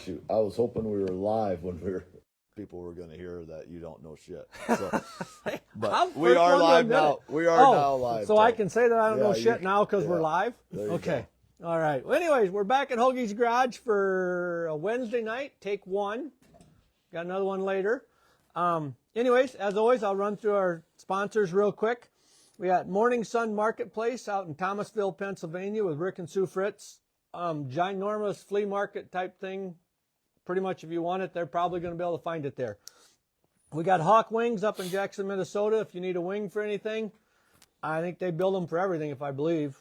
Shoot, I was hoping we were live when people were going to hear that you don't know shit. So, but we are live now. We are now live. So I can say that I don't know shit now because we're live? Okay. Go. All right. Well, anyways, we're back at Hoagie's Garage for a Wednesday night, take one. Got another one later. Anyways, as always, I'll run through our sponsors real quick. We got Morning Sun Marketplace out in Thomasville, Pennsylvania with Rick and Sue Fritz. Ginormous flea market type thing. Pretty much if you want it, they're probably going to be able to find it there. We got Hawk Wings up in Jackson, Minnesota. If you need a wing for anything, I think they build them for everything, if I believe.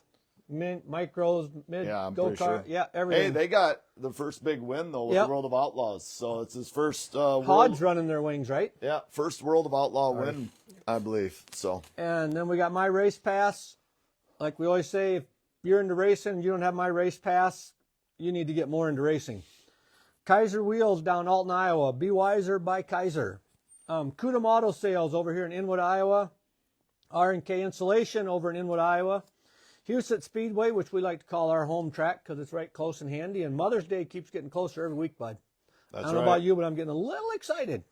Mint, micros, mid, go-kart, sure. yeah, everything. Hey, they got the first big win, though, with the World of Outlaws. So it's his first Hodge running their wings, right? Yeah, first World of Outlaw win, I believe. So. And then we got My Race Pass. Like we always say, if you're into racing and you don't have My Race Pass, you need to get more into racing. Kaiser Wheels down Alton, Iowa. Be Wiser by Kaiser. Kudum Auto Sales over here in Inwood, Iowa. R&K Insulation over in Inwood, Iowa. Huset Speedway, which we like to call our home track because it's right close and handy. And Mother's Day keeps getting closer every week, bud. I don't know about you, but I'm getting a little excited.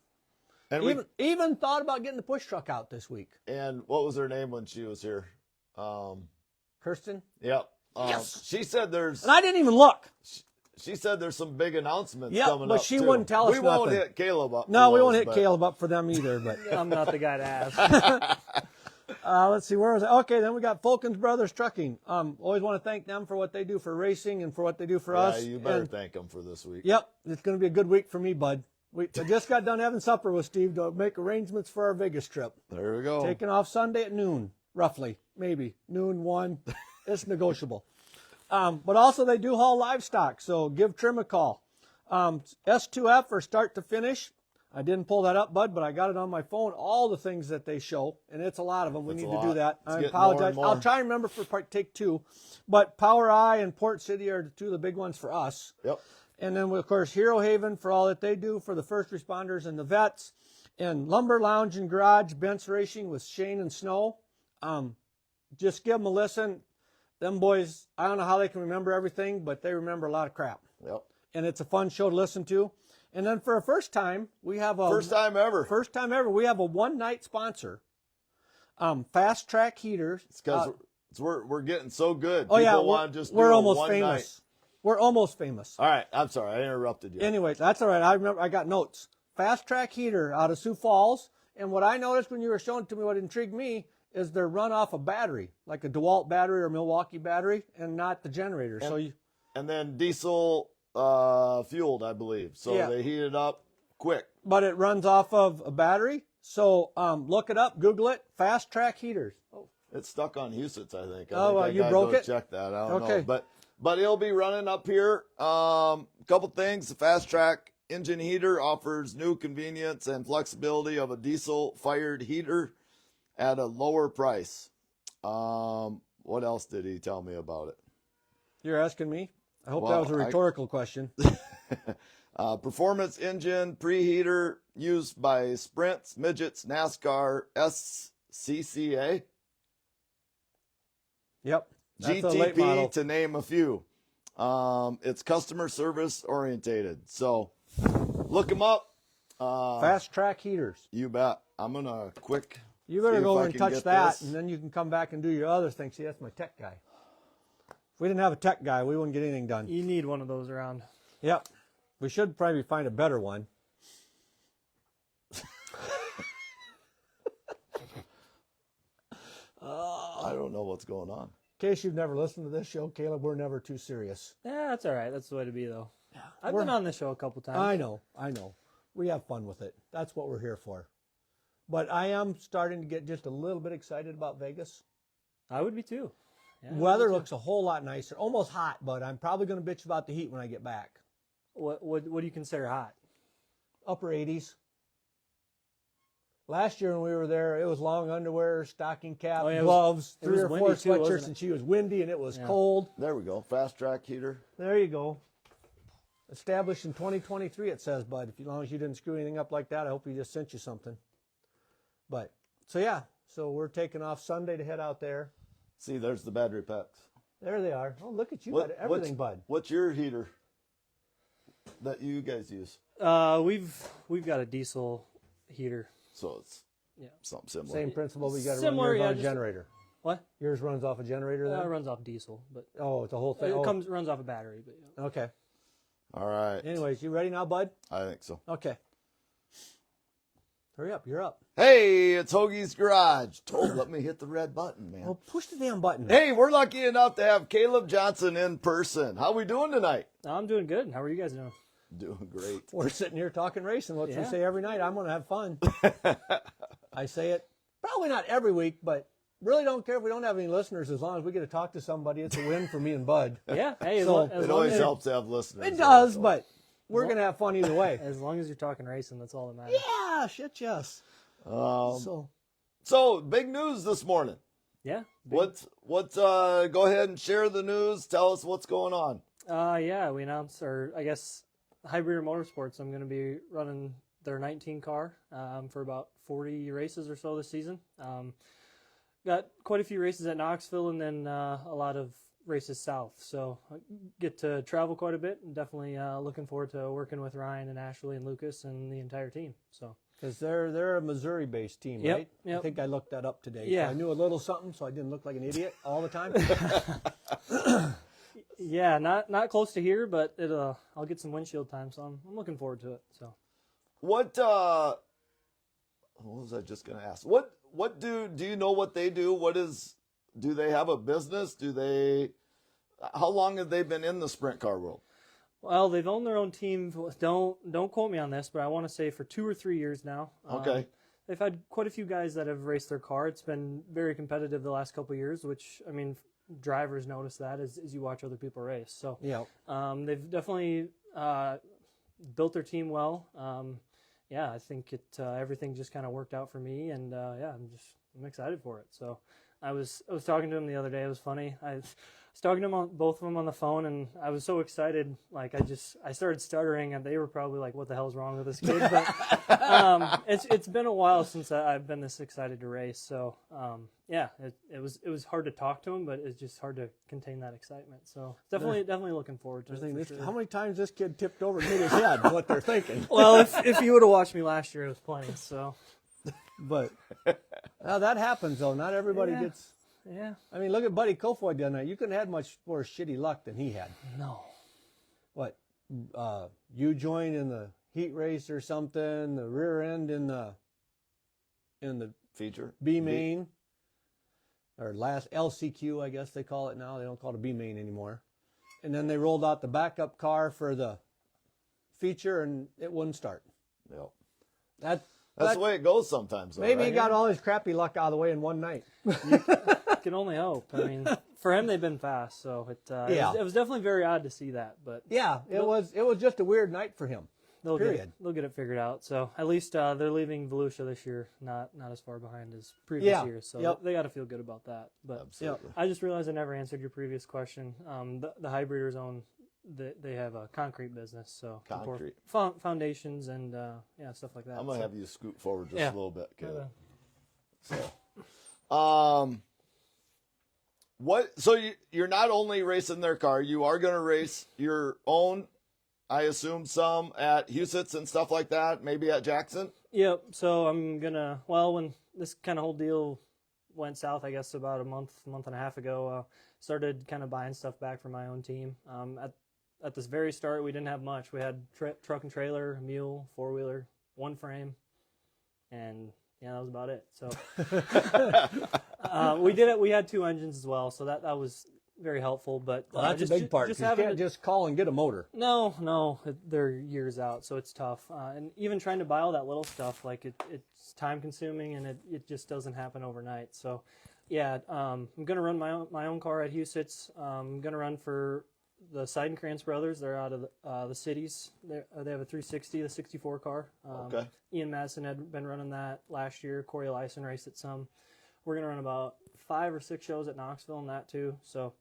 And even thought about getting the push truck out this week. And what was her name when she was here? Kirsten? Yep. Yes. She said there's... And I didn't even look. She said there's some big announcements coming up, but she wouldn't tell us nothing. We won't hit Caleb up. No, we won't hit Caleb up for them either. But I'm not the guy to ask. Let's see, where was I? Okay, then we got Fulkins Brothers Trucking. Always want to thank them for what they do for racing and for what they do for us. Yeah, you better thank them for this week. Yep, it's going to be a good week for me, bud. I just got done having supper with Steve to make arrangements for our Vegas trip. There we go. Taking off Sunday at noon, roughly, maybe. Noon, 1. It's negotiable. But also they do haul livestock, so give Trim a call. S2F or start to finish. I didn't pull that up, bud, but I got it on my phone. All the things that they show, and it's a lot of them. We need to do that. I apologize. I'll try and remember for take 2. But Power Eye and Port City are 2 of the big ones for us. Yep. And then, of course, Hero Haven for all that they do for the first responders and the vets. And Lumber Lounge and Garage, Bent's Racing with Shane and Snow. Just give them a listen. Them boys, I don't know how they can remember everything, but they remember a lot of crap. Yep. And it's a fun show to listen to. And then for a first time, we have a... First time ever. We have a one-night sponsor. Fast Track Heaters. It's because we're getting so good. Oh, People want to just we're do almost one famous. Night. We're almost famous. All right. I'm sorry. I interrupted you. Anyway, that's all right. I remember I got notes. Fast Track Heater out of Sioux Falls. And what I noticed when you were showing it to me, what intrigued me, is they're run off a battery, like a DeWalt battery or Milwaukee battery, and not the generator. And then diesel fueled, I believe. So they heat it up quick. But it runs off of a battery. So look it up, Google it, Fast Track Heaters. Oh. It's stuck on Huset's, I think. You broke it? Check that. I don't know. But it'll be running up here. Couple things. The Fast Track engine heater offers new convenience and flexibility of a diesel-fired heater at a lower price. What else did he tell me about it? You're asking me? I hope that was a rhetorical question. Performance engine preheater used by Sprints, Midgets, NASCAR, SCCA. Yep. GTP, to name a few. It's customer service orientated. So look them up. Fast Track Heaters. You bet. I'm going to quick... You better go over and touch that, and then you can come back and do your other thing. See, that's my tech guy. If we didn't have a tech guy, we wouldn't get anything done. You need one of those around. Yep. We should probably find a better one. I don't know what's going on. In case you've never listened to this show, Caleb, we're never too serious. Yeah, that's all right. That's the way to be, though. Yeah, I've been on this show a couple times. I know. We have fun with it. That's what we're here for. But I am starting to get just a little bit excited about Vegas. I would be too. Yeah, weather looks a whole lot nicer. Almost hot, but I'm probably going to bitch about the heat when I get back. What do you consider hot? Upper 80s. Last year when we were there, it was long underwear, stocking cap, gloves, 3 or 4 sweatshirts, and she was windy and it was cold. There we go. Fast Track Heater. There you go. Established in 2023, it says, bud. As long as you didn't screw anything up like that, I hope he just sent you something. But, so we're taking off Sunday to head out there. See, there's the battery packs. There they are. Oh, look at you. Got everything, bud. What's your heater? that you guys use? We've got a diesel heater. So it's something similar. Same principle. We got to run Similar, yours on a just- generator. What? Yours runs off a generator then? It runs off diesel, but It's a whole thing. it runs off a battery. But yeah. Okay. All right. Anyways, you ready now, bud? I think so. Okay. Hurry up. You're up. Hey, it's Hoagie's Garage. Let me hit the red button, man. Well, push the damn button. Hey, we're lucky enough to have Kaleb Johnson in person. How we doing tonight? I'm doing good. How are you guys doing? Doing great. We're sitting here talking racing, which we Yeah. say every night. I'm going to have fun. I say it probably not every week, but really don't care if we don't have any listeners. As long as we get to talk to somebody, it's a win for me and Bud. Yeah. Hey, So- It always helps to have listeners. It does, but we're going to have fun either way. as long as you're talking racing, that's all that matters. Yeah, shit, yes. So big news this morning. Yeah. Go ahead and share the news. Tell us what's going on. Yeah, we announced, or I guess, Hybrid Motorsports. I'm going to be running their 19 car for about 40 races or so this season. Got quite a few races at Knoxville and then a lot of races south. So I get to travel quite a bit and definitely looking forward to working with Ryan and Ashley and Lucas and the entire team. So. Because they're a Missouri-based team, Yep, right? yep. I think I looked that up today. Yeah. So I knew a little something, so I didn't look like an idiot all the time. Yeah, not close to here, but I'll get some windshield time, so I'm looking forward to it. So. What was I just going to ask? What do you know what they do? Do they have a business? How long have they been in the sprint car world? Well, they've owned their own team. Don't quote me on this, but I want to say for 2 or 3 years now. Okay. They've had quite a few guys that have raced their car. It's been very competitive the last couple of years, which, I mean, drivers notice that as you watch other people race. So Yeah. they've definitely built their team well. Yeah, I think everything just kind of worked out for me, and I'm excited for it. So I was talking to him the other day. It was funny. I was talking to him both of them on the phone, and I was so excited. Like I started stuttering, and they were probably like, "What the hell's wrong with this kid?" But it's been a while since I've been this excited to race. So it was hard to talk to him, but it's just hard to contain that excitement. So definitely looking forward to it. For sure. How many times this kid tipped over and hit his head? What they're thinking. Well, if you would have watched me last year, it was plenty. So, But that happens though. Not everybody gets. yeah. I mean, look at Buddy Kofoid the other night. You couldn't have much more shitty luck than he had. No. What? You joined in the heat race or something? The rear end in the Feature? B main, or last LCQ, I guess they call it now. They don't call it a B main anymore. And then they rolled out the backup car for the feature, and it wouldn't start. Yep. That's the way it goes sometimes. Though, maybe right? he got all his crappy luck out of the way in one night. Can only hope. I mean, for him, they've been fast, so it was definitely very odd to see that. But Yeah, it was just a weird night for him. they'll period. get it figured out. So at least they're leaving Volusia this year, not as far behind as previous years. So they got to feel good about that. But Absolutely. I just realized I never answered your previous question. The Hybriders own. They have a concrete business, so Concrete. foundations and stuff like that. I'm gonna have you scoot forward just a little bit, Caleb. So, you're not only racing their car, you are gonna race your own. I assume some at Huset's and stuff like that, maybe at Jackson. Yep. So I'm gonna. Well, when this kind of whole deal went south, I guess about a month and a half ago, started kind of buying stuff back for my own team. At this very start, we didn't have much. We had truck and trailer, a mule, 4-wheeler, one frame, and that was about it. So we did it. We had 2 engines as well, so that was very helpful. But That's a big part. You can't just call and get a motor. No, they're years out, so it's tough. And even trying to buy all that little stuff, like it's time consuming, and it just doesn't happen overnight. So, I'm gonna run my own car at Huset's. I'm gonna run for the Seidenkrantz brothers. They're out of the cities. They have a 360, the 64 car. Okay. Ian Madison had been running that last year. Corey Lyson raced it some. We're gonna run about 5 or 6 shows at Knoxville and that too. So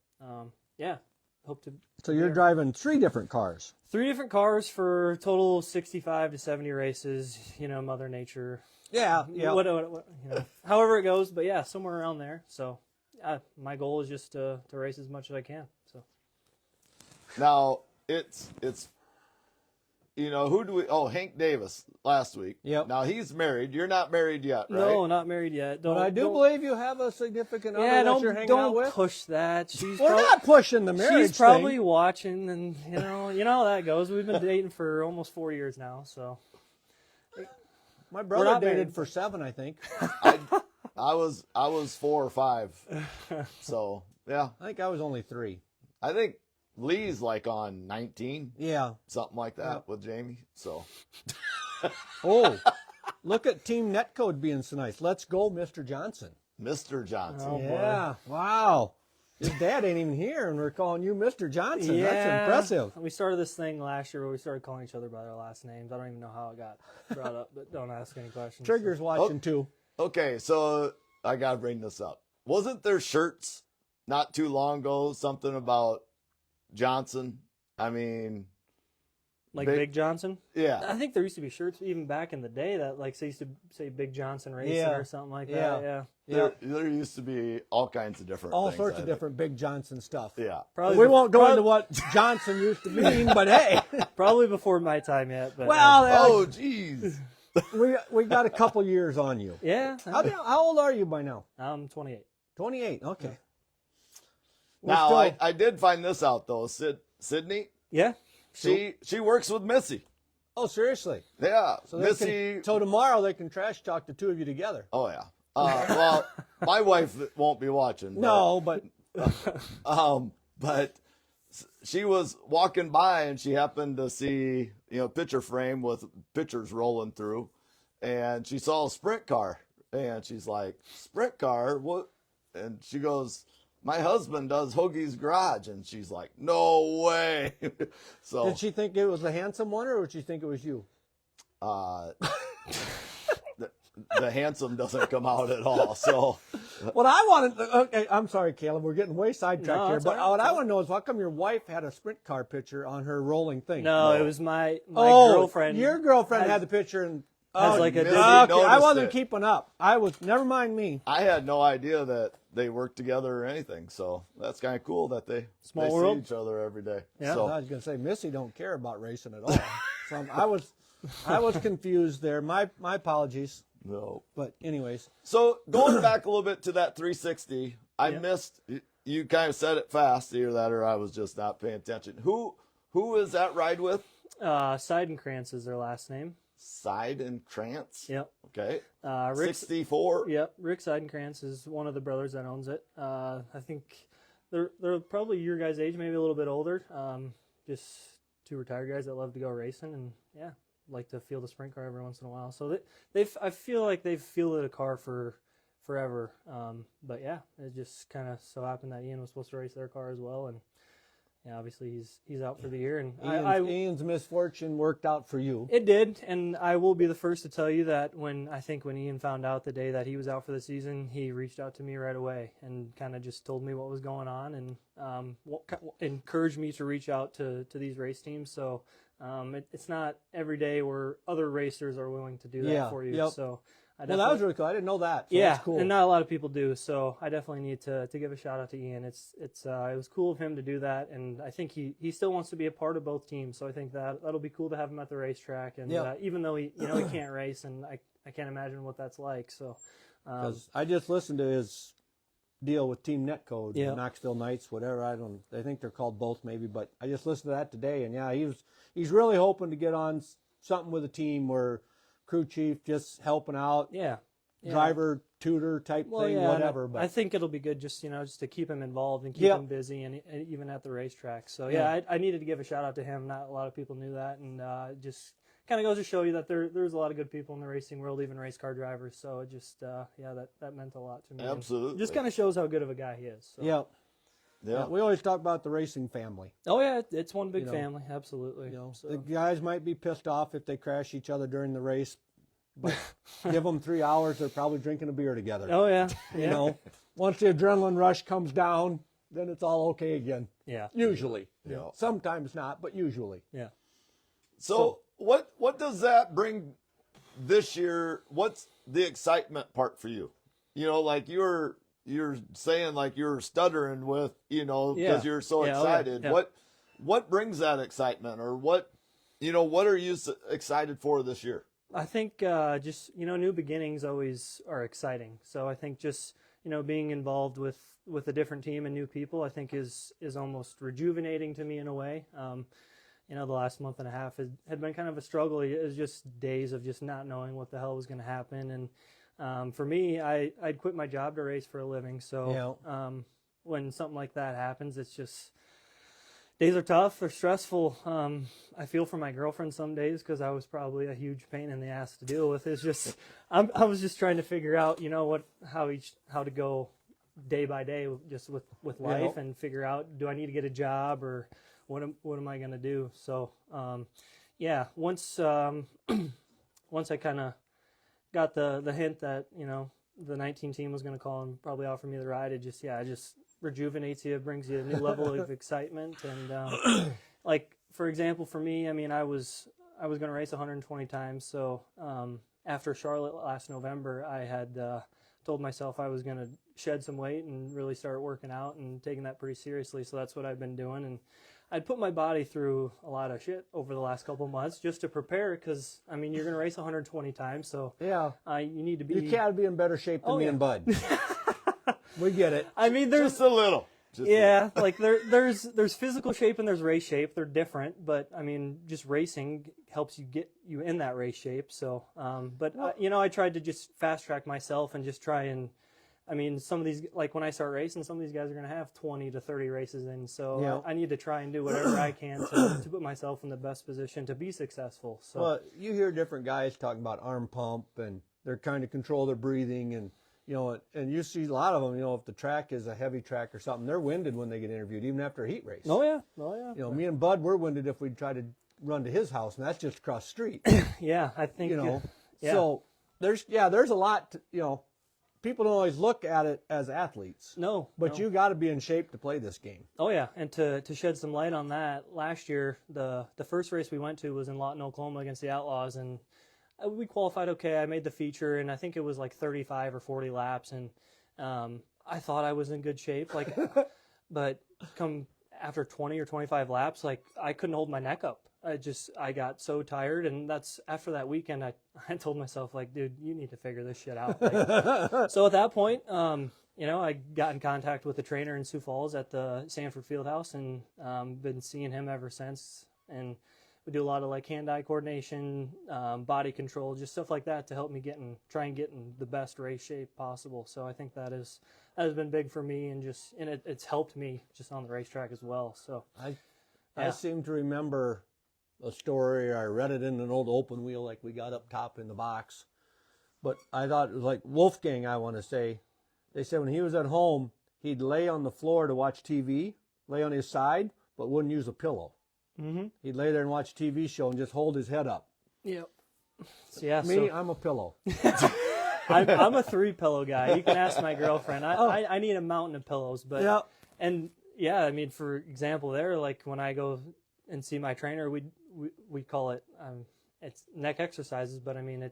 hope to. So you're driving 3 different cars. 3 different cars for a total 65 to 70 races. Mother Nature. Yeah. What however it goes, but somewhere around there. So my goal is just to race as much as I can. So. Now who do we? Oh, Hank Davis last week. Yep. Now he's married. You're not married yet, right? No, not married yet. But I do believe you have a significant other that you're hanging out with. Don't push that. We're not pushing the marriage She's probably thing. watching, and you know how that goes. We've been dating for almost 4 years now, so. My brother dated for 7, I think. I was 4 or 5. So yeah, I think I was only 3. I think Lee's like on 19. Yeah. Something like that with Jamie. So. Oh, look at Team Netcode being so nice. Let's go, Mr. Johnson. Mr. Johnson. Oh, boy. Yeah. Wow. His dad ain't even here, and we're calling you Mr. Johnson. Yeah, That's impressive. We started this thing last year where we started calling each other by our last names. I don't even know how it got brought up, but don't ask any questions. Trigger's watching too. Okay, so I gotta bring this up. Wasn't there shirts not too long ago? Something about Johnson. I mean, like Big Johnson? Yeah. I think there used to be shirts even back in the day that like used to say Big Johnson Racing or something like that. Yeah. There used to be all kinds of different All things, sorts of different Big Johnson stuff. Yeah. Probably we won't go into what Johnson used to mean, but hey. Probably before my time yet. But, well, oh, jeez. we got a couple years on you. Yeah. How old are you by now? I'm 28. 28, okay. Now, I did find this out, though. Sydney? Yeah. She works with Missy. Oh, seriously? Yeah. So Missy. So tomorrow they can trash talk the two of you together. Oh, yeah. Well, my wife won't be watching. No, but she was walking by and she happened to see, picture frame with pictures rolling through, and she saw a sprint car, and she's like, "Sprint car? What?" And she goes, "My husband does Hoagie's Garage," and she's like, "No way!" So did she think it was the handsome one, or did she think it was you? The handsome doesn't come out at all. So, what I wanted, okay, I'm sorry, Caleb, we're getting way sidetracked here, but right. what I want to know is how come your wife had a sprint car picture on her rolling thing? No, it was my girlfriend. Your girlfriend had the picture and has like a Missy okay, I noticed wasn't it. keeping up. Never mind me. I had no idea that they worked together or anything. So that's kind of cool that they world. see each other every day. Yeah. So, I was going to say Missy don't care about racing at all. So I was confused there. My apologies. no. But anyways, So going back a little bit to that 360, I missed. You kind of said it fast, either that or I was just not paying attention. Who is that ride with? Seidenkrantz is their last name. Side and Krantz. Yep. Okay. Rick, 64. Yep. Rick Seidenkrantz is one of the brothers that owns it. I think they're probably your guys' age, maybe a little bit older. Just two retired guys that love to go racing and like to field a sprint car every once in a while. So I feel like they've fielded a car for forever. But yeah, it just kind of so happened that Ian was supposed to race their car as well, and obviously he's out for the year. And Ian's misfortune worked out for you. It did, and I will be the first to tell you that when Ian found out the day that he was out for the season, he reached out to me right away and kind of just told me what was going on and encouraged me to reach out to these race teams. So it's not every day where other racers are willing to do that for you. Yep. So That was really cool. I didn't know that. So yeah, that's cool. and not a lot of people do. So I definitely need to give a shout out to Ian. It was cool of him to do that, and I think he still wants to be a part of both teams. So I think that'll be cool to have him at the racetrack. And even though he can't race, and I can't imagine what that's like. So because I just listened to his deal with Team Netcode, Knoxville Knights, whatever. I think they're called both maybe, but I just listened to that today, and he's really hoping to get on something with a team where crew chief just helping out, driver tutor type thing, whatever. But I think it'll be good just to keep him involved and keep him busy and even at the racetrack. So I needed to give a shout out to him. Not a lot of people knew that, and just kind of goes to show you that there's a lot of good people in the racing world, even race car drivers. So it just that meant a lot to me. Absolutely, and just kind of shows how good of a guy he is. So. Yeah, we always talk about the racing family. Oh yeah, it's one big family, absolutely. So. The guys might be pissed off if they crash each other during the race, but give them 3 hours, they're probably drinking a beer together. Oh yeah, once the adrenaline rush comes down, then it's all okay again. Yeah, usually. Sometimes not, but usually. Yeah. So what does that bring this year? What's the excitement part for you? Like you're saying like you're stuttering with, because you're so excited. Yeah. What brings that excitement, or what what are you excited for this year? I think just new beginnings always are exciting. So I think just being involved with a different team and new people, I think is almost rejuvenating to me in a way. The last month and a half had been kind of a struggle. It was just days of just not knowing what the hell was going to happen. And for me, I'd quit my job to race for a living. So when something like that happens, it's just days are tough or stressful. I feel for my girlfriend some days because I was probably a huge pain in the ass to deal with. It's just I was just trying to figure out how to go day by day just with life and figure out, do I need to get a job or what am I going to do? So once once I kind of got the hint that the 19 team was going to call and probably offer me the ride, it just rejuvenates you, brings you a new level of excitement. And like, for example, for me, I mean, I was going to race 120 times. So after Charlotte last November, I had told myself I was going to shed some weight and really start working out and taking that pretty seriously. So that's what I've been doing. And I'd put my body through a lot of shit over the last couple of months just to prepare, because I mean, you're going to race 120 times, so you need to be. You can't be in better shape than me and Bud. We get it. I mean, there's just a little. Like there's physical shape and there's race shape. They're different, but I mean, just racing helps you get you in that race shape. So, I tried to just fast track myself and just try and. I mean, some of these, like when I start racing, some of these guys are going to have 20 to 30 races in. So I need to try and do whatever I can to put myself in the best position to be successful. So. Well, you hear different guys talking about arm pump, and they're trying to control their breathing, and and you see a lot of them. If the track is a heavy track or something, they're winded when they get interviewed, even after a heat race. Oh yeah. Me and Bud, we're winded if we try to run to his house, and that's just across the street. I think. So there's a lot. People don't always look at it as athletes. No. But you got to be in shape to play this game. Oh, yeah. And to shed some light on that, last year, the first race we went to was in Lawton, Oklahoma against the Outlaws. And we qualified okay. I made the feature, and I think it was like 35 or 40 laps. And I thought I was in good shape. But come after 20 or 25 laps, I couldn't hold my neck up. I got so tired, and that's after that weekend. I told myself, dude, you need to figure this shit out. So at that point, I got in contact with the trainer in Sioux Falls at the Sanford Fieldhouse, and been seeing him ever since. And we do a lot of hand-eye coordination, body control, just stuff like that to help me try and get in the best race shape possible. So I think that has been big for me, and it's helped me just on the racetrack as well. So I seem to remember a story, or I read it in an old open wheel, we got up top in the box. But I thought it was like Wolfgang, I want to say. They said when he was at home, he'd lay on the floor to watch TV, lay on his side, but wouldn't use a pillow. Mm-hmm. He'd lay there and watch a TV show and just hold his head up. Yep. I'm a pillow. I'm a 3-pillow guy. You can ask my girlfriend. I need a mountain of pillows. But I mean, for example, there, when I go and see my trainer, we call it it's neck exercises, but I mean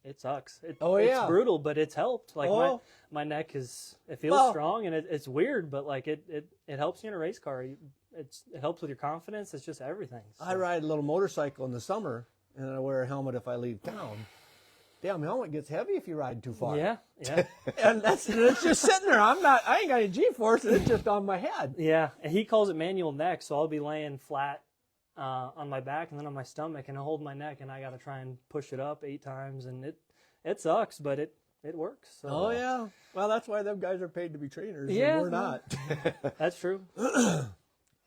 it sucks. It's brutal, but it's helped. My neck feels strong, and it's weird, but it helps you in a race car. It helps with your confidence. It's just everything. So. I ride a little motorcycle in the summer, and I wear a helmet if I leave town. Damn, helmet gets heavy if you ride too far. Yeah. And it's just sitting there. I ain't got any G-force, and it's just on my head. Yeah, and he calls it manual neck, so I'll be laying flat on my back and then on my stomach, and I hold my neck, and I got to try and push it up 8 times, and it sucks, but it works. So. Oh yeah, well that's why them guys are paid to be trainers. Yeah, and we're not. That's true.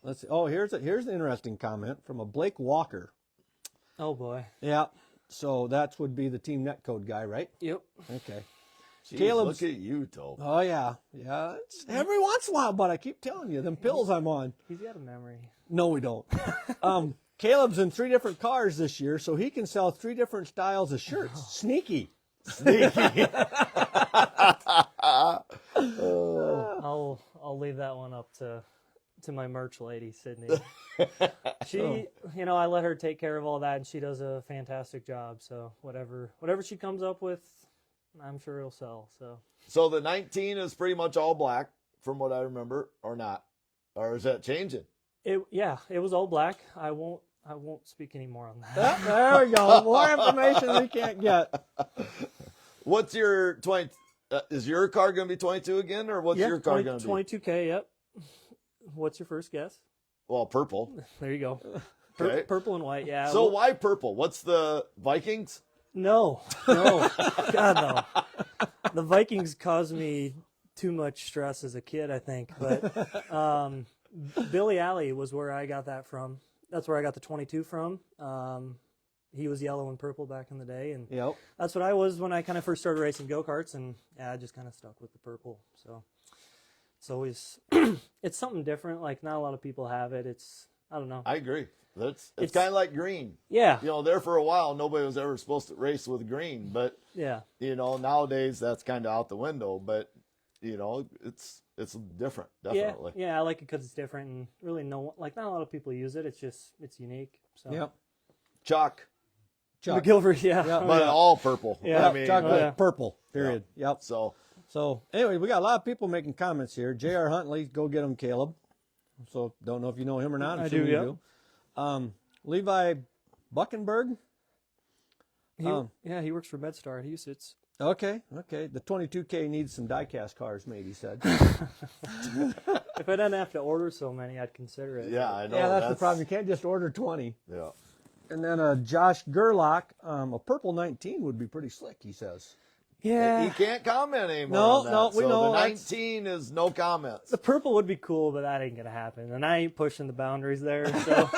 Let's see. Oh, here's an interesting comment from a Blake Walker. Oh boy. Yeah. So that would be the team netcode guy, right? Yep. Okay. Jeez, look at you, Tope. Oh yeah. It's every once in a while, but I keep telling you, them pills I'm on. He's got a memory. No, we don't. Caleb's in 3 different cars this year, so he can sell 3 different styles of shirts. Sneaky. I'll leave that one up to my merch lady, Sydney. She, I let her take care of all that, and she does a fantastic job. So whatever she comes up with, I'm sure it'll sell. So the 19 is pretty much all black, from what I remember, or not, or is that changing? It was all black. I won't I won't speak any more on that. There we go. More information we can't get. What's your 20? Is your car going to be 22 again, or what's your car going to be? 22K. Yep. What's your first guess? Well, purple. There you go. Okay. Purple and white. Yeah. So why purple? What's the Vikings? No. God no. The Vikings caused me too much stress as a kid, I think. But Billy Alley was where I got that from. That's where I got the 22 from. He was yellow and purple back in the day, and that's what I was when I kind of first started racing go-karts, and yeah, I just kind of stuck with the purple. So it's always it's something different. Like not a lot of people have it. I don't know. I agree. It's kind of like green. Yeah. There for a while, nobody was ever supposed to race with green, but yeah. Nowadays that's kind of out the window. But it's different, definitely. Yeah, I like it because it's different, and really not a lot of people use it. It's unique. So. Yep. Chuck. McGilvery, yeah. But all purple. Yeah, I mean, chocolate purple, period. Yeah. Yep. So anyway, we got a lot of people making comments here. J.R. Huntley, go get him, Caleb. So don't know if you know him or not. I do, yeah. You do. Levi Buckenberg. He works for MedStar. He sits. Okay. The 22K needs some diecast cars made, he said. If I didn't have to order so many, I'd consider it. Yeah, I know. Yeah, that's the problem. You can't just order 20. Yeah. And then Josh Gerlach, a purple 19 would be pretty slick, he says. Yeah. He can't comment anymore. No, we know. The 19 is no comments. The purple would be cool, but that ain't going to happen. And I ain't pushing the boundaries there. So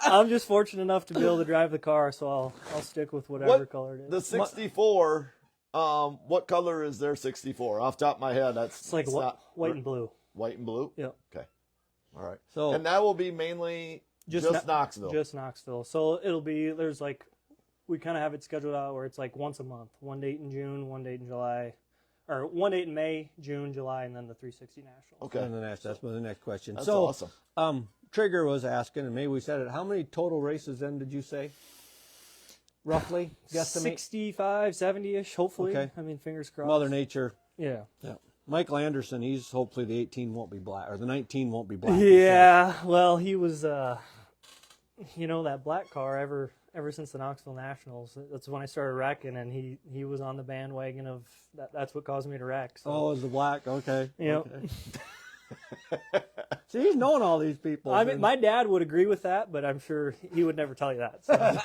I'm just fortunate enough to be able to drive the car, so I'll stick with whatever color it is. The 64, what color is their 64? Off the top of my head, it's like white and blue. White and blue? Yeah. Okay. All right. So, and that will be mainly just Knoxville. Just Knoxville. So it'll be, we kind of have it scheduled out where it's like once a month. One date in June, one date in July. Or one date in May, June, July, and then the 360 Nationals. Okay. And that's the next question. That's awesome. Trigger was asking, and maybe we said it, how many total races then did you say? Roughly? Guesstimate? 65, 70-ish, hopefully. Okay. I mean, fingers crossed. Mother Nature. Yeah. Michael Anderson, he's hopefully the 18 won't be black, or the 19 won't be black. Yeah, well, he was, that black car ever since the Knoxville Nationals. That's when I started wrecking, and he was on the bandwagon of that. That's what caused me to wreck. So. Oh, it was the black? Okay. Yep. Okay. See, he's known all these people. I mean, my dad would agree with that, but I'm sure he would never tell you that. So.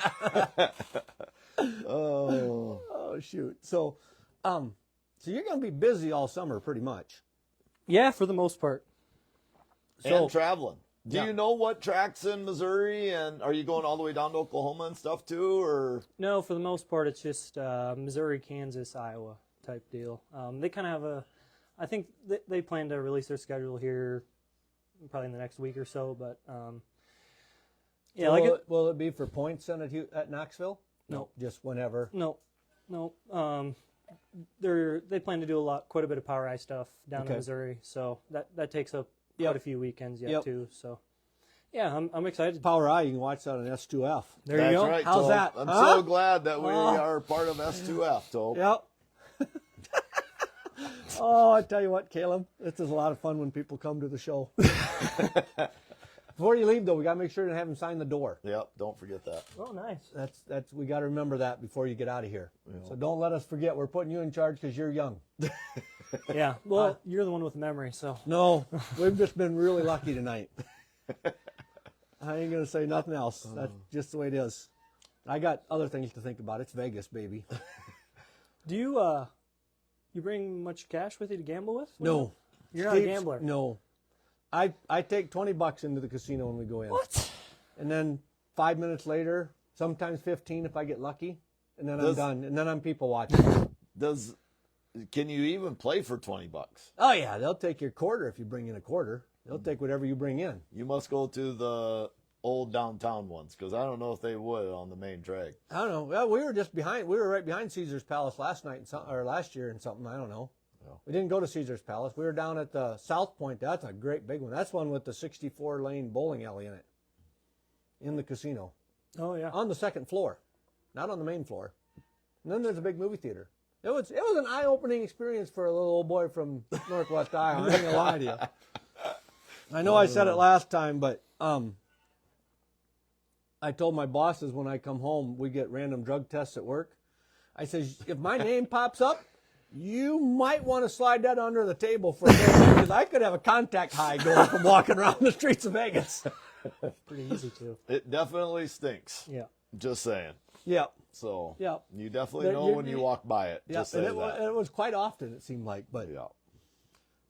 Oh, shoot. So you're going to be busy all summer, pretty much. Yeah, for the most part. And traveling. Do you know what tracks in Missouri, and are you going all the way down to Oklahoma and stuff too, or? No, for the most part, it's just Missouri, Kansas, Iowa type deal. They kind of have I think they plan to release their schedule here probably in the next week or so, but yeah. Will it be for points at Knoxville? No. Just whenever? No. They plan to do quite a bit of Power Eye stuff down in Missouri, so that takes up quite a few weekends too. So yeah, I'm excited. Power Eye, you can watch that on S2F. There you go. Right, How's Toll. that? I'm so glad that we are part of S2F, Toll. Yep. Oh, I tell you what, Caleb, this is a lot of fun when people come to the show. Before you leave, though, we got to make sure to have him sign the door. Yep, don't forget that. Oh, nice. That's we got to remember that before you get out of here. Yeah. So don't let us forget. We're putting you in charge because you're young. Yeah, well, you're the one with memory, so. No, we've just been really lucky tonight. I ain't going to say nothing else. That's just the way it is. I got other things to think about. It's Vegas, baby. Do you bring much cash with you to gamble with? No. You're not a gambler? No. I take $20 into the casino when we go in. What? And then 5 minutes later, sometimes 15 if I get lucky, and then I'm done. And then I'm people watching. Can you even play for $20? Oh yeah, they'll take your quarter if you bring in a quarter. They'll take whatever you bring in. You must go to the old downtown ones, because I don't know if they would on the main drag. I don't know. Well, we were right behind Caesar's Palace last year and something. I don't know. We didn't go to Caesar's Palace. We were down at the South Point. That's a great big one. That's one with the 64-lane bowling alley in it, in the casino. Oh yeah. On the second floor, not on the main floor. And then there's a big movie theater. It was an eye-opening experience for a little old boy from Northwest Iowa. I ain't gonna lie to you. I know I said it last time, but I told my bosses when I come home, we get random drug tests at work. I said, if my name pops up, you might want to slide that under the table for a minute because I could have a contact high going from walking around the streets of Vegas. Pretty easy too. It definitely stinks. Yeah. Just saying. Yeah. So yeah. You definitely know when you walk by it. Yeah. Just say and it was quite often, it seemed like. But yeah.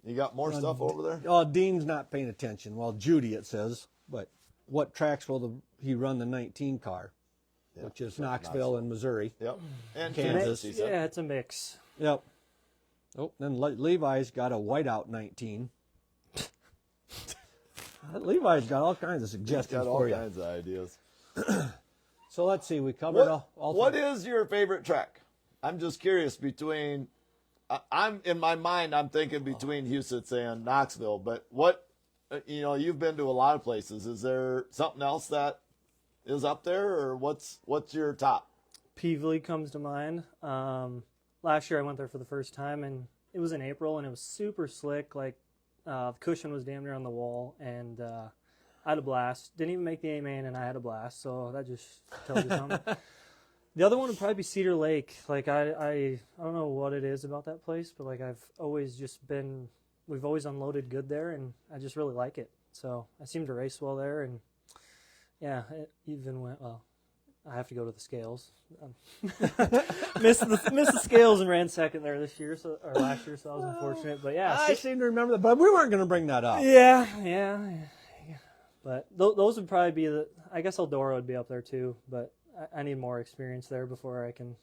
You got more stuff over there? Oh, Dean's not paying attention. Well, Judy, it says. But what tracks will he run the 19 car, which is Knoxville and Missouri. Yep. And Kansas. Yeah, it's a mix. Yep. Oh, then Levi's got a whiteout 19. Levi's got all kinds of suggestions for you. Got all kinds of ideas. So let's see. We covered all. What is your favorite track? I'm just curious between. I'm in my mind. I'm thinking between Houston and Knoxville. But what, you've been to a lot of places. Is there something else that is up there, or what's your top? Peevely comes to mind. Last year I went there for the first time, and it was in April, and it was super slick. Like the cushion was damn near on the wall, and I had a blast. Didn't even make the A-main, and I had a blast. So that just tells you something. The other one would probably be Cedar Lake. Like I don't know what it is about that place, but like we've always unloaded good there, and I just really like it. So I seem to race well there, and yeah, it even went well. I have to go to the scales. Missed the scales and ran second there this year, or last year, so that was unfortunate. But yeah, I seem to remember that, but we weren't going to bring that up. Yeah. But those would probably be I guess Eldora would be up there too, but I need more experience there before I can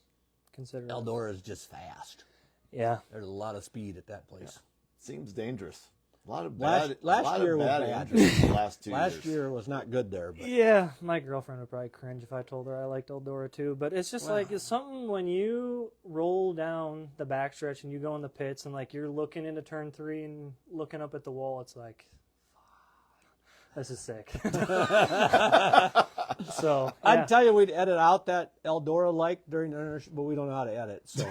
consider Eldora is just fast. Yeah. There's a lot of speed at that place. Yeah. Seems dangerous. A lot of last year was bad. Last 2 years. Last year was not good there. But. Yeah, my girlfriend would probably cringe if I told her I liked Eldora too. But it's just like it's something when you roll down the backstretch and you go in the pits and like you're looking into turn 3 and looking up at the wall. It's like, this is sick. So yeah. I'd tell you we'd edit out that Eldora during the but we don't know how to edit, so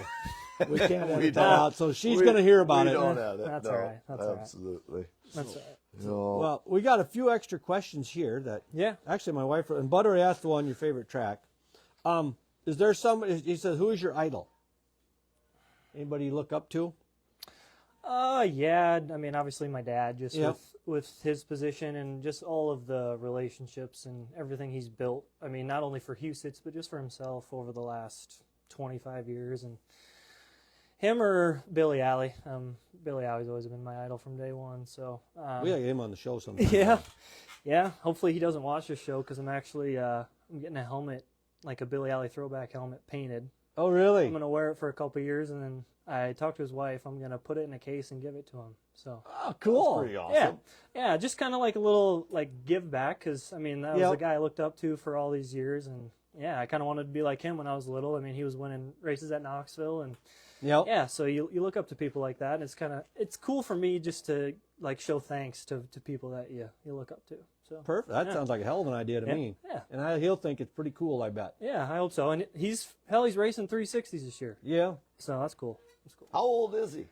we can't edit that out. So she's going to hear about it. Don't edit. That's all right. That's absolutely. That's all right. No. Well, we got a few extra questions here that. Yeah. Actually, my wife and Butter asked one your favorite track. Is there somebody? He says, "Who is your idol? Anybody you look up to?" Yeah. I mean, obviously my dad, just with his position and just all of the relationships and everything he's built. I mean, not only for Houston, but just for himself over the last 25 years. And him or Billy Alley. Billy Alley's always been my idol from day one. So we gotta get him on the show sometime. Yeah. Hopefully he doesn't watch this show because I'm actually I'm getting a helmet, like a Billy Alley throwback helmet, painted. Oh, really? I'm gonna wear it for a couple of years, and then I talked to his wife. I'm gonna put it in a case and give it to him. So cool. That's pretty awesome. Yeah, just kind of like a little give back because I mean that was the guy I looked up to for all these years, and yeah, I kind of wanted to be like him when I was little. I mean, he was winning races at Knoxville, and yeah, so you look up to people like that, and it's cool for me just to show thanks to people that you look up to. So perfect. That sounds like a hell of an idea to me. Yeah, and he'll think it's pretty cool. I bet. Yeah, I hope so. And he's racing 360s this year. Yeah, so that's cool. How old is he?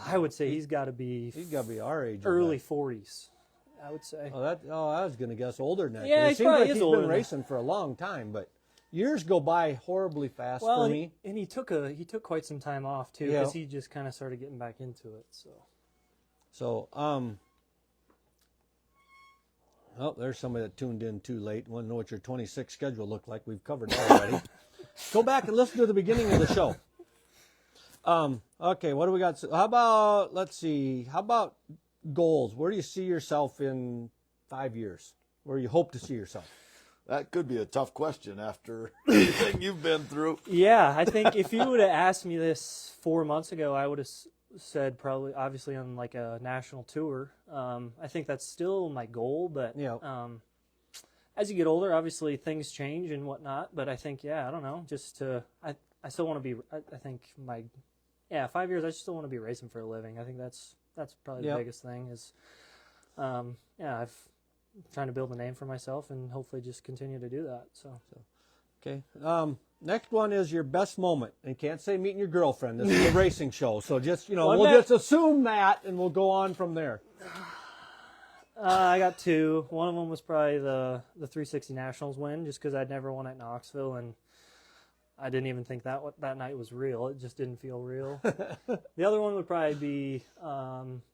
I would say he's got to be our age. Early 40s, I would say. I was going to guess older than that. Yeah, it seems like he's older been racing for a long time, but years go by horribly fast for me. And he took quite some time off too because he just kind of started getting back into it. So oh, there's somebody that tuned in too late. Want to know what your 26 schedule looked like? We've covered that already. Go back and listen to the beginning of the show. Okay, what do we got? How about goals? Where do you see yourself in 5 years? Where do you hope to see yourself? That could be a tough question after everything you've been through. Yeah, I think if you would have asked me this 4 months ago, I would have said probably obviously on a national tour. I think that's still my goal, but as you get older, obviously things change and whatnot. But I think, I don't know, I still want to be. I think 5 years. I still want to be racing for a living. I think that's probably the biggest thing is, I've trying to build a name for myself and hopefully just continue to do that. So. Okay. Next one is your best moment, and can't say meeting your girlfriend. This is a racing show, so just we'll just assume that, and we'll go on from there. I got 2. One of them was probably the 360 Nationals win, just because I'd never won at Knoxville, and I didn't even think that night was real. It just didn't feel real. The other one would probably be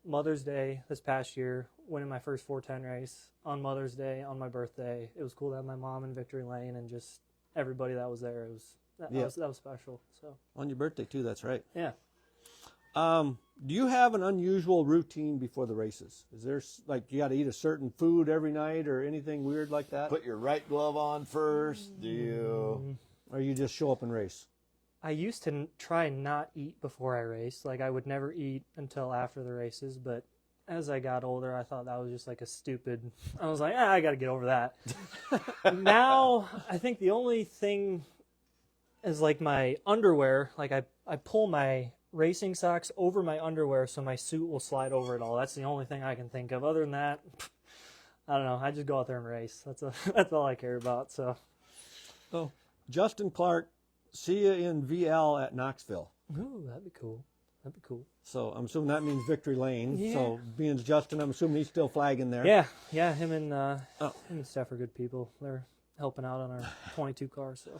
Mother's Day this past year, winning my first 410 race on Mother's Day on my birthday. It was cool to have my mom in Victory Lane and just everybody that was there. That was special. So on your birthday too. That's right. Yeah. Do you have an unusual routine before the races? Is there like you got to eat a certain food every night or anything weird like that? Put your right glove on first. Do you? Or you just show up and race? I used to try and not eat before I raced. Like I would never eat until after the races, but as I got older, I thought that was just like I was like, I got to get over that. Now, I think the only thing is like my underwear. Like I pull my racing socks over my underwear so my suit will slide over it all. That's the only thing I can think of. Other than that, I don't know. I just go out there and race. That's all I care about. So. Oh, Justin Clark, see you in VL at Knoxville. Ooh, that'd be cool. So I'm assuming that means Victory Lane. Yeah. So being Justin, I'm assuming he's still flagging there. Yeah. Him and Steph are good people. They're helping out on our 22 car. So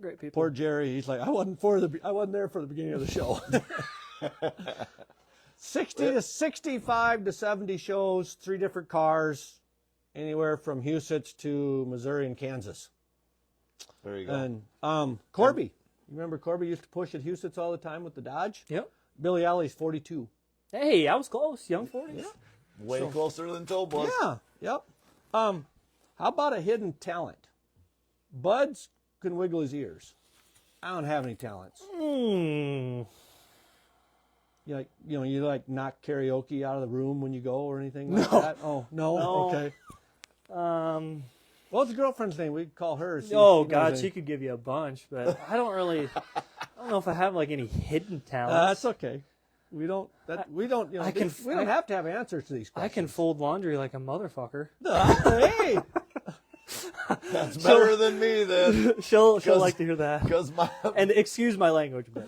great people. Poor Jerry, he's like, I wasn't there for the beginning of the show. 65 to 70 shows, 3 different cars, anywhere from Huset's to Missouri and Kansas. There you go. And Corby, you remember Corby used to push at Huset's all the time with the Dodge? Yep. Billy Alley's 42. Hey, I was close. Young 40s. Yeah. Way closer than Tobe was. Yeah. Yep. How about a hidden talent? Bud's can wiggle his ears. I don't have any talents. You knock karaoke out of the room when you go or anything like that? Oh, no? Okay. What's the girlfriend's name? We'd call her. She could give you a bunch, but I don't know if I have like any hidden talents. That's okay. We don't have to have answers to these questions. I can fold laundry like a motherfucker. Hey! That's better than me then. She'll like to hear that. And excuse my language, but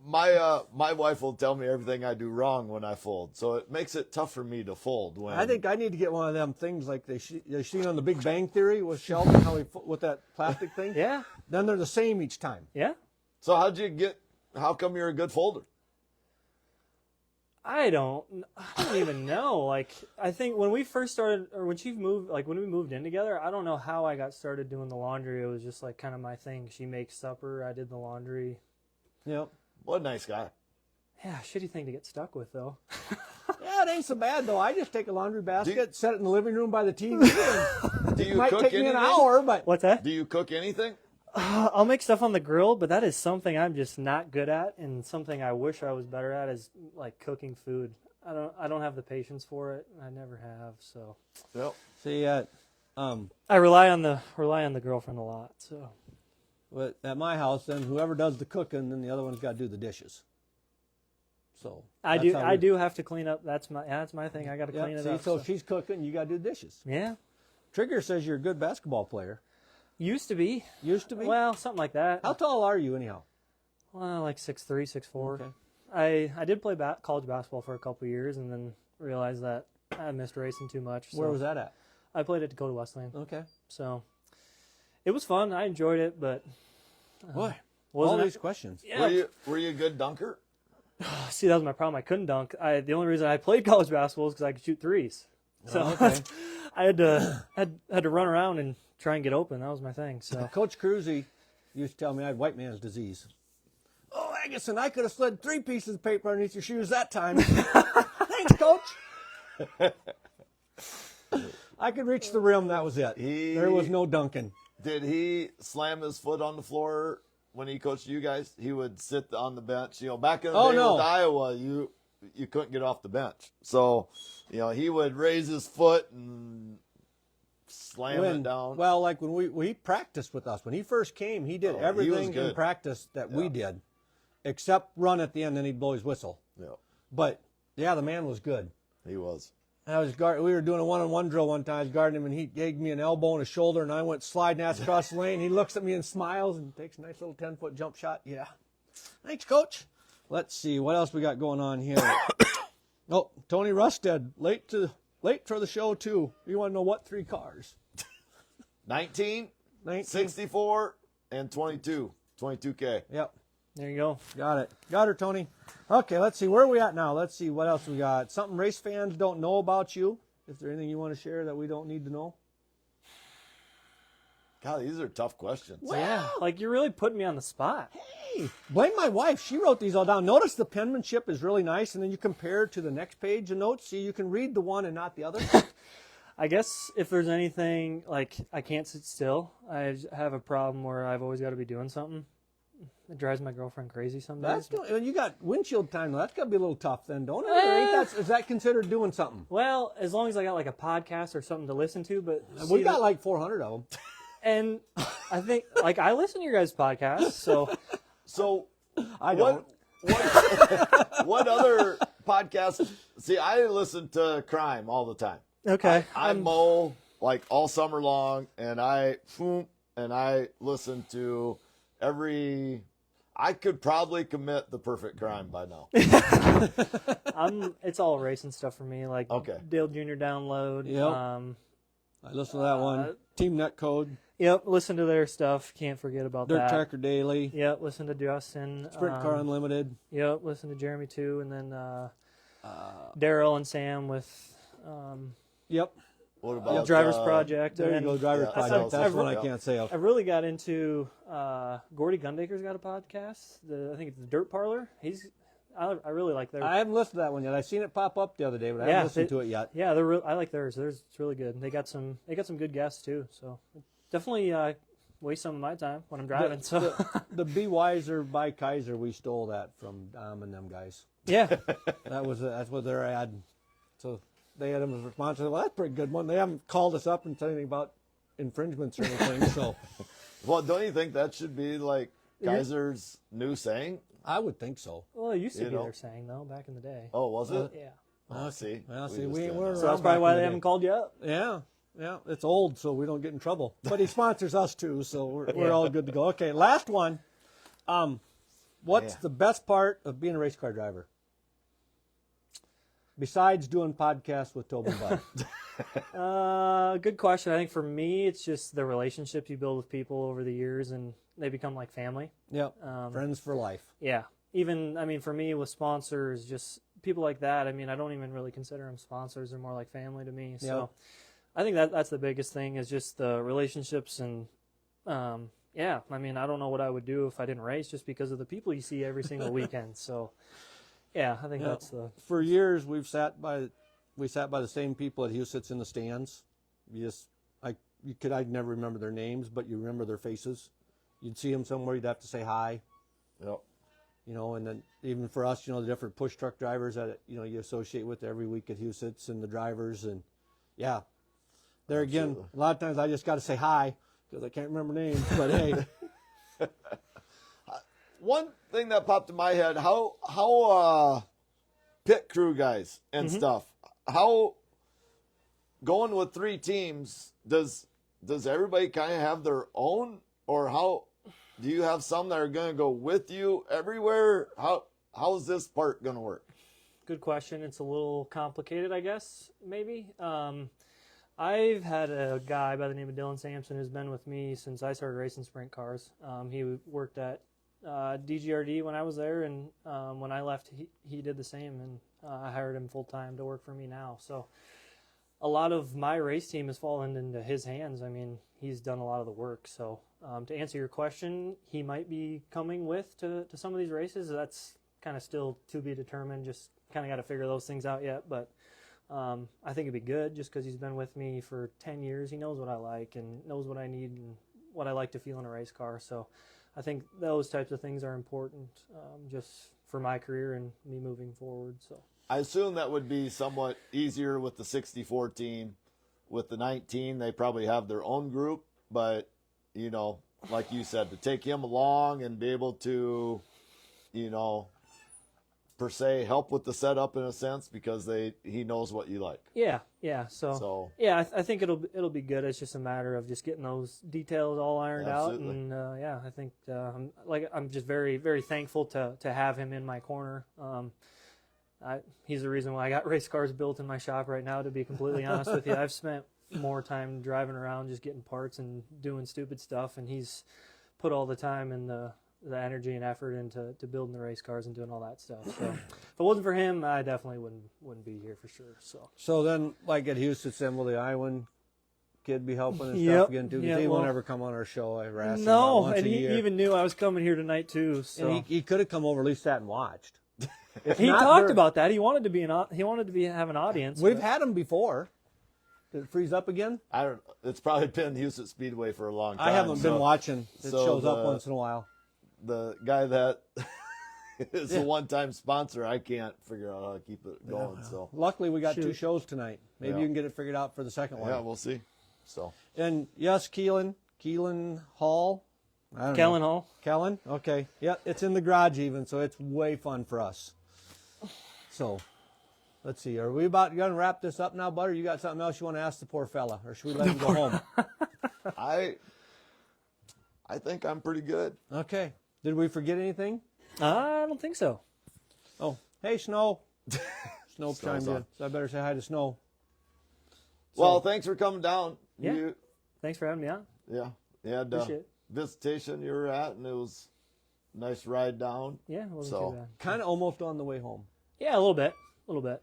my wife will tell me everything I do wrong when I fold, so it makes it tough for me to fold. I think I need to get one of them things like they seen on The Big Bang Theory with Sheldon, how he with that plastic thing. Yeah. Then they're the same each time. Yeah. So how come you're a good folder? I don't even know. Like, I think when we first started, or when she moved, like when we moved in together, I don't know how I got started doing the laundry. It was just like kind of my thing. She makes supper, I did the laundry. Yep. What a nice guy. Yeah, shitty thing to get stuck with though. Yeah, it ain't so bad though. I just take a laundry basket, set it in the living room by the TV. Do you might cook take anything? me an hour, but What's that? Do you cook anything? I'll make stuff on the grill, but that is something I'm just not good at, and something I wish I was better at is like cooking food. I don't have the patience for it. I never have. So. Yep. See, I rely on the girlfriend a lot. So. But at my house, then whoever does the cooking, then the other one's got to do the dishes. So I do have to clean up. That's my thing. I got to clean it up. So she's cooking, you got to do the dishes. Yeah. Trigger says you're a good basketball player. Used to be. Well, something like that. How tall are you anyhow? Well, like 6'3", 6'4". Okay. I did play college basketball for a couple of years, and then realized that I missed racing too much. So Where was that at? I played at Dakota Wesleyan. Okay. So it was fun. I enjoyed it, but boy, all these questions. Yeah. Were you a good dunker? See, that was my problem. I couldn't dunk. The only reason I played college basketball is because I could shoot threes. So I had to run around and try and get open. That was my thing. So Coach Cruzy used to tell me I had white man's disease. Oh, Agason, I could have slid 3 pieces of paper underneath your shoes that time. Thanks, Coach. I could reach the rim. That was it. There was no dunking. Did he slam his foot on the floor when he coached you guys? He would sit on the bench. Back in the day with Iowa, you couldn't get off the bench. So, he would raise his foot and slam it down. Well, like when he practiced with us. When he first came, he did everything in practice that we did, except run at the end, and he'd blow his whistle. Yeah. But, yeah, the man was good. He was. We were doing a one-on-one drill one time. I was guarding him, and he gave me an elbow and a shoulder, and I went sliding ass across the lane. He looks at me and smiles and takes a nice little 10-foot jump shot. Yeah. Thanks, Coach. Let's see. What else we got going on here? Tony Rustad, late to late for the show, too. You want to know what 3 cars? 19, 64, and 22. 22K. Yep. There you go. Got it. Got her, Tony. Okay, let's see. Where are we at now? Let's see. What else we got? Something race fans don't know about you. Is there anything you want to share that we don't need to know? God, these are tough questions. Well, Yeah, like you're really putting me on the spot. Hey, blame my wife. She wrote these all down. Notice the penmanship is really nice, and then you compare to the next page of notes. See, you can read the one and not the other. I guess if there's anything, like I can't sit still. I have a problem where I've always got to be doing something. It drives my girlfriend crazy some days. When you got windshield time, that's got to be a little tough then, don't it? Or ain't that, is that considered doing something? Well, as long as I got like a podcast or something to listen to. But we got like 400 of them. And I think, like, I listen to your guys' podcasts, So I don't. What other podcasts? See, I listen to crime all the time. Okay. I mow like all summer long, and I listen to every. I could probably commit the perfect crime by now. It's all racing stuff for me, like Okay. Dale Jr. Download. Yep. I listen to that one. Team Net Code. Yep, listen to their stuff. Can't forget about Dirt that. Tracker Daily. Yep, listen to Justin. Sprint Car Unlimited. Yep, listen to Jeremy too, and then Daryl and Sam with Yep. What about Driver's Project. There you and go, Driver's yeah, Project. That's I've- one I can't say of. I really got into Gordy Gundaker's got a podcast. I think it's the Dirt Parlor. I really like their. I haven't listened to that one yet. I seen it pop up the other day, but I Yeah, haven't listened to it yet. Yeah, I like theirs. It's really good. They got some good guests too. So definitely waste some of my time when I'm driving. The Be Wiser by Kaiser, we stole that from Dom and them guys. Yeah, That's what their ad. So they had them as response. Well, that's a pretty good one. They haven't called us up and said anything about infringements or anything. So Well, don't you think that should be like Kaiser's new saying? I would think so. well, it used to You be know. their saying though back in the day. Oh, was it? Yeah, Oh, see. Well, see, just we didn't weren't know. so that's around probably back why in they the haven't day. called you up. Yeah, it's old, so we don't get in trouble. But he sponsors us too, so we're all good to go. Okay, last one. What's the best part of being a race car driver? Besides doing podcasts with Tobin Bud. Good question. I think for me, it's just the relationships you build with people over the years, and they become like family. Yep, friends for life. Yeah. Even, I mean, for me with sponsors, just people like that, I mean, I don't even really consider them sponsors. They're more like family to me. So I think that's the biggest thing is just the relationships. And, yeah, I mean, I don't know what I would do if I didn't race just because of the people you see every single weekend. So, yeah, I think that's the... For years, we sat by the same people at Husitz in the stands. I'd never remember their names, but you remember their faces. You'd see them somewhere, you'd have to say hi. Yep. You know, and then even for us, you know, the different push truck drivers that, you know, you associate with every week at Husitz and the drivers. And, yeah, there again, a lot of times I just got to say hi because I can't remember names. But, hey. One thing that popped in my head, how pit crew guys and stuff, how going with 3 teams, does everybody kind of have their own, or how do you have some that are going to go with you everywhere? How is this part going to work? Good question. It's a little complicated, I guess, maybe. I've had a guy by the name of Dylan Sampson who's been with me since I started racing sprint cars. He worked at DGRD when I was there, and when I left, he did the same, and I hired him full-time to work for me now. So a lot of my race team has fallen into his hands. I mean, he's done a lot of the work. So to answer your question, he might be coming with to some of these races. That's kind of still to be determined. Just kind of got to figure those things out yet. But I think it'd be good just because he's been with me for 10 years. He knows what I like and knows what I need and what I like to feel in a race car. So I think those types of things are important just for my career and me moving forward. So I assume that would be somewhat easier with the 64 team. With the 19, they probably have their own group, but, you know, like you said, to take him along and be able to, you know, per se help with the setup in a sense because he knows what you like. yeah. So yeah, I think it'll be good. It's just a matter of just getting those details all ironed Absolutely. out, and yeah, I think I'm just very very thankful to have him in my corner. he's the reason why I got race cars built in my shop right now, to be completely honest with you. I've spent more time driving around just getting parts and doing stupid stuff, and he's put all the time and the energy and effort into building the race cars and doing all that stuff. So if it wasn't for him, I definitely wouldn't be here for sure. So then, like at Houston Sim, will the Iowan kid be helping and stuff again too? Because he won't ever come on our show. I harassed him about once a year. He even knew I was coming here tonight too. So and he could have come over, at least sat and watched. He talked about that. He wanted to have an audience. We've had him before. Did it freeze up again? I don't. It's probably been Houston Speedway for a long time. I haven't been watching. It shows up once in a while. The guy that is a one-time sponsor, I can't figure out how to keep it going. Yeah. So luckily, we got 2 shows tonight. Maybe you can get it figured out for the second one. Yeah, we'll see. So and yes, Keelan Hall. Kellen Hall. Kellen. Okay. Yeah, it's in the garage even, so it's way fun for us. So. Let's see. Are we about going to wrap this up now, Butter? You got something else you want to ask the poor fella, or should we let him go home? I think I'm pretty good. Okay. Did we forget anything? I don't think so. Oh, hey, Snow. Snow chimed in, so I better say hi to Snow. Well, thanks for coming down. Yeah. Thanks for having me on. Yeah. You had visitation you were at, and it was a nice ride down. Yeah, it wasn't too bad. Kind of almost on the way home. Yeah, a little bit.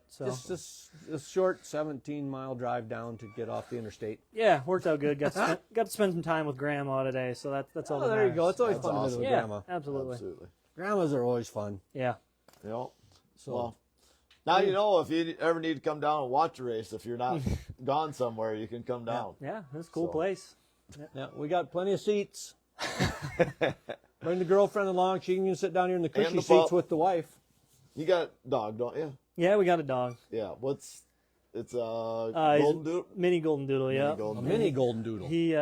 So just a short 17-mile drive down to get off the interstate. Yeah, worked out good. Got to spend some time with Grandma today, so that's all. There you go. It's always fun to visit with yeah, Grandma. Absolutely. Grandmas are always fun. Yeah. Yep. So now you know if you ever need to come down and watch a race, if you're not gone somewhere, you can come down. Yeah, it's a cool place. Yeah, we got plenty of seats. Bring the girlfriend along. She can sit down here in the cushy seats with the wife. You got a dog, don't you? Yeah, we got a dog. Yeah, it's a golden doodle? Mini golden doodle, yeah. Mini golden doodle. He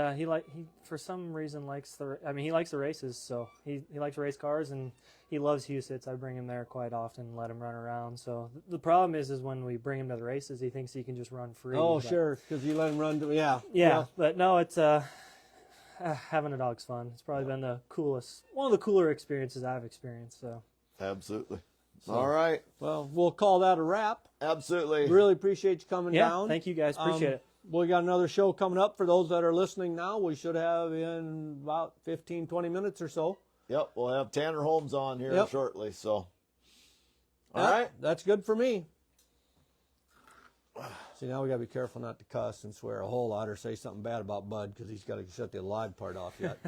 for some reason likes he likes the races, so he likes race cars and he loves Huset's. I bring him there quite often and let him run around. So the problem is when we bring him to the races, he thinks he can just run free. Oh, sure, because you let him run. Yeah, but no, it's having a dog's fun. It's probably been one of the cooler experiences I've experienced. So absolutely. So, all right. Well, we'll call that a wrap. Absolutely. Really appreciate you coming down. Thank you guys. Appreciate it. We got another show coming up for those that are listening now. We should have in about 15, 20 minutes or so. Yep. We'll have Tanner Holmes on here shortly. So, all right. That's good for me. See, now we got to be careful not to cuss and swear a whole lot or say something bad about Bud because he's got to shut the live part off yet.